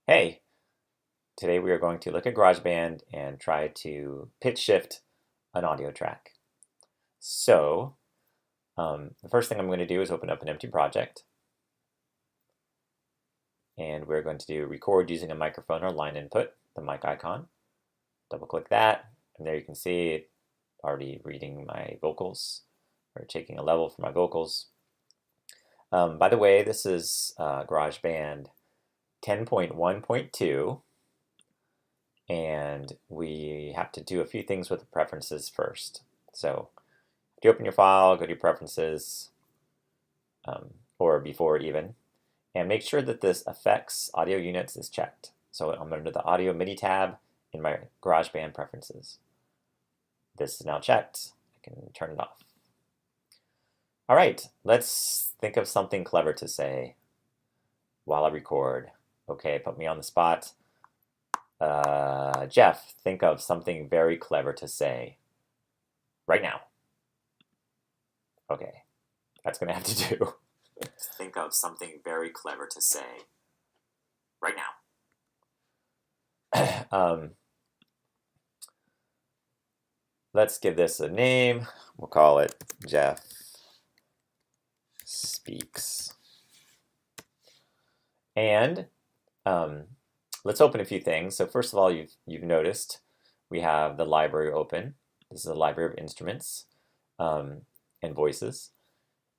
Hey, today we are going to look at Garageband and try to pitch shift an audio track. So, the first thing I'm going to do is open up an empty project. And we're going to do record using a microphone or line input, the mic icon. Double click that, and there you can see it already reading my vocals, or taking a level for my vocals. By the way, this is Garageband 10.1.2. And we have to do a few things with the preferences first. So if you open your file, go to your preferences, or before even, and make sure that this effects audio units is checked. So I'm under the audio MIDI tab in my GarageBand preferences. This is now checked. I can turn it off. All right, let's think of something clever to say while I record. Okay, put me on the spot. Jeff, think of something very clever to say right now. Okay, that's gonna have to do. Think of something very clever to say right now. Let's give this a name. We'll call it Jeff Speaks. And let's open a few things. So first of all, you've noticed we have the library open. This is a library of instruments and voices.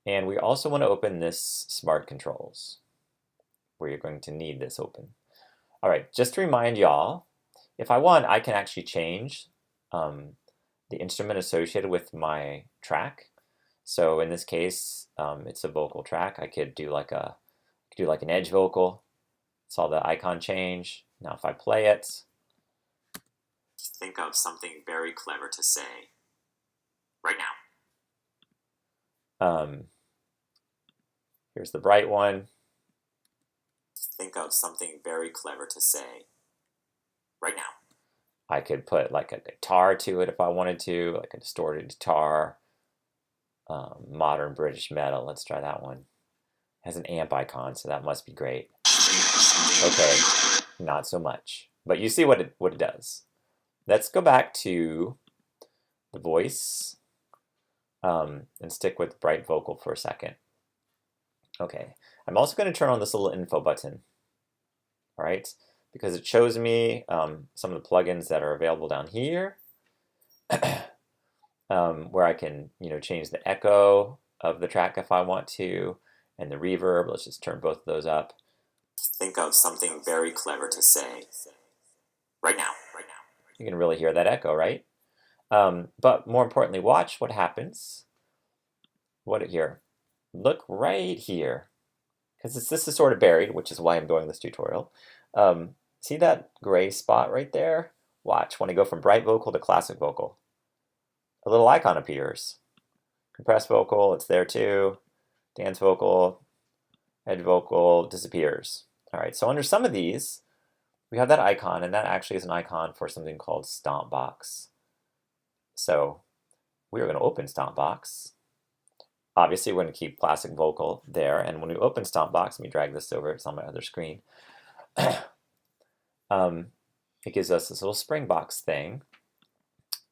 And we also want to open this smart controls, where you're going to need this open. All right, just to remind y'all, if I want, I can actually change the instrument associated with my track. So in this case, it's a vocal track. I could do like an edge vocal. Saw the icon change. Now if I play it, think of something very clever to say right now. Here's the bright one. Think of something very clever to say right now. I could put like a guitar to it if I wanted to, like a distorted guitar. Modern British metal. Let's try that one. It has an amp icon, so that must be great. Okay, not so much. But you see what it does. Let's go back to the voice and stick with bright vocal for a second. Okay, I'm also going to turn on this little info button, all right, because it shows me some of the plugins that are available down here, where I can, change the echo of the track if I want to, and the reverb. Let's just turn both of those up. Think of something very clever to say right now. You can really hear that echo, right? But more importantly, watch what happens. Here? Look right here, because this is sort of buried, which is why I'm doing this tutorial. See that gray spot right there? Watch, when I go from bright vocal to classic vocal, a little icon appears. Compressed vocal, it's there too. Dance vocal, edge vocal disappears. All right, so under some of these, we have that icon, and that actually is an icon for something called Stompbox. So we are going to open Stompbox. Obviously, we're going to keep classic vocal there, and when we open Stompbox, let me drag this over, it's on my other screen. It gives us this little Springbox thing,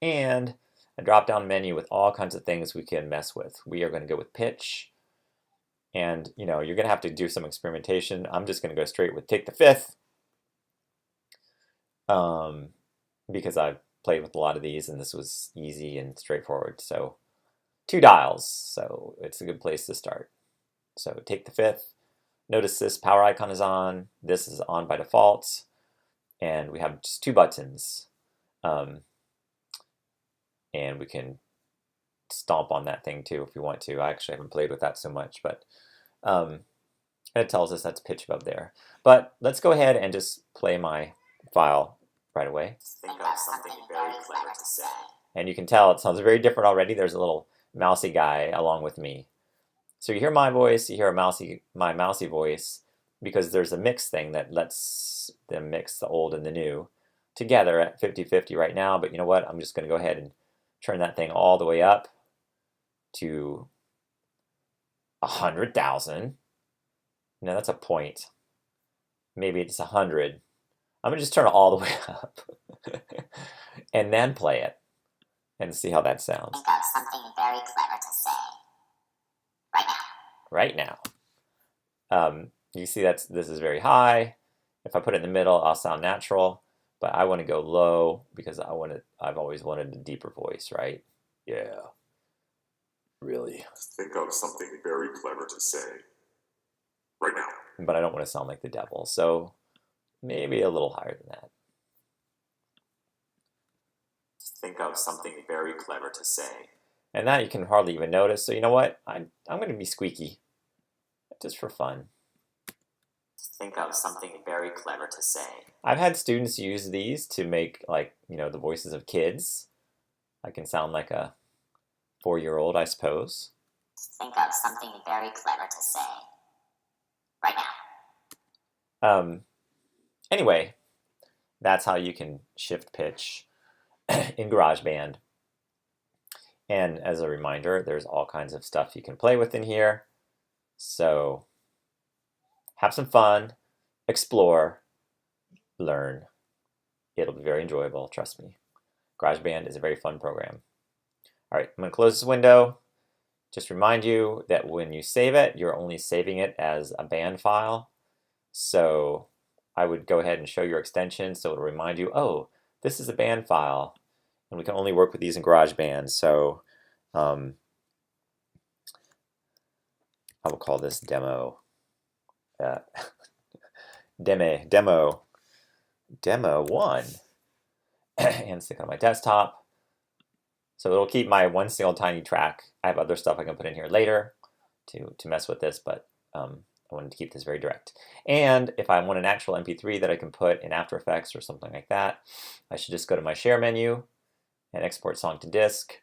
and a drop-down menu with all kinds of things we can mess with. We are going to go with pitch, and you're going to have to do some experimentation. I'm just going to go straight with take the fifth, because I've played with a lot of these, and this was easy and straightforward. So 2 dials, so it's a good place to start. So take the fifth. Notice this power icon is on. This is on by default, and we have just 2 buttons. And we can stomp on that thing too if you want to. I actually haven't played with that so much, but it tells us that's pitch above there. But let's go ahead and just play my file right away. Think of something very clever to say. And you can tell it sounds very different already. There's a little mousy guy along with me. So you hear my voice, you hear my mousy voice, because there's a mix thing that lets them mix the old and the new together at 50-50 right now. But you know what? I'm just going to go ahead and turn that thing all the way up to 100,000. No, that's a point. Maybe it's 100. I'm going to just turn it all the way up and then play it and see how that sounds. Think of something very clever to say right now. Right now. You see this is very high. If I put it in the middle, I'll sound natural, but I want to go low because I've always wanted a deeper voice, right? Yeah. Really. Think of something very clever to say right now. But I don't want to sound like the devil, so maybe a little higher than that. Think of something very clever to say. And that you can hardly even notice. So you know what? I'm going to be squeaky, just for fun. Think of something very clever to say. I've had students use these to make, like, the voices of kids. I can sound like a 4-year-old, I suppose. Think of something very clever to say right now. Anyway, that's how you can shift pitch in GarageBand. And as a reminder, there's all kinds of stuff you can play with in here. So have some fun, explore, learn. It'll be very enjoyable, trust me. GarageBand is a very fun program. All right, I'm going to close this window. Just remind you that when you save it, you're only saving it as a band file. So I would go ahead and show your extension so it'll remind you, oh, this is a band file. And we can only work with these in GarageBand. So I will call this demo. Demo 1 and stick it on my desktop. So it'll keep my one single tiny track. I have other stuff I can put in here later to mess with this, but I wanted to keep this very direct. And if I want an actual MP3 that I can put in After Effects or something like that, I should just go to my share menu and export song to disk.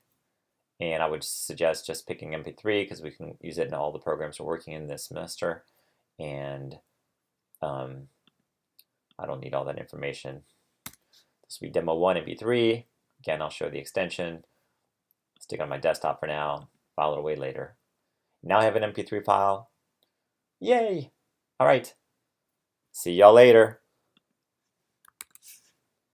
And I would suggest just picking MP3 because we can use it in all the programs we're working in this semester. And I don't need all that information. This will be demo 1 MP3. Again, I'll show the extension. Stick it on my desktop for now. File it away later. Now I have an MP3 file. Yay! All right. See y'all later.